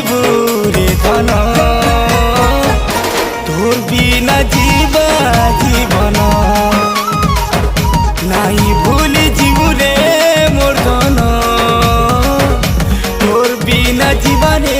ভুলবু রে ধন তোর বিনা জীবা জীবন নাই ভুলি জীবু রে মোর ধন তোর বিনা জীবনে